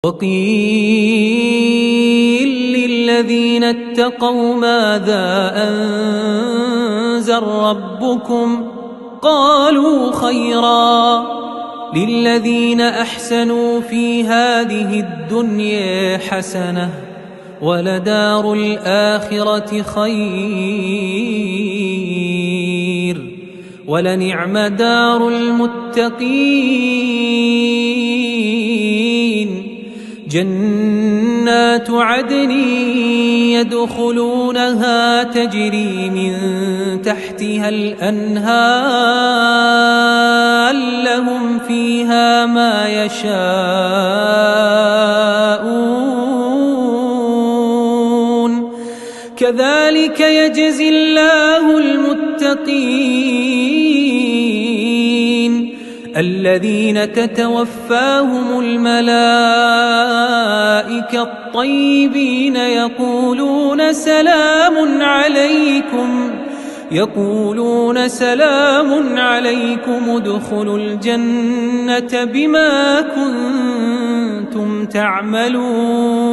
وقيل للذين اتقوا ماذا أنزل ربكم قالوا خيرا للذين أحسنوا في هذه الدنيا حسنة ولدار الآخرة خير ولنعم دار المتقين جنات عدن يدخلونها تجري من تحتها الأنهار لهم فيها ما يشاءون كذلك يجزي الله المتقين الذين تتوفاهم الملائكة الطيبين يقولون سلام عليكم ادخلوا الجنة بما كنتم تعملون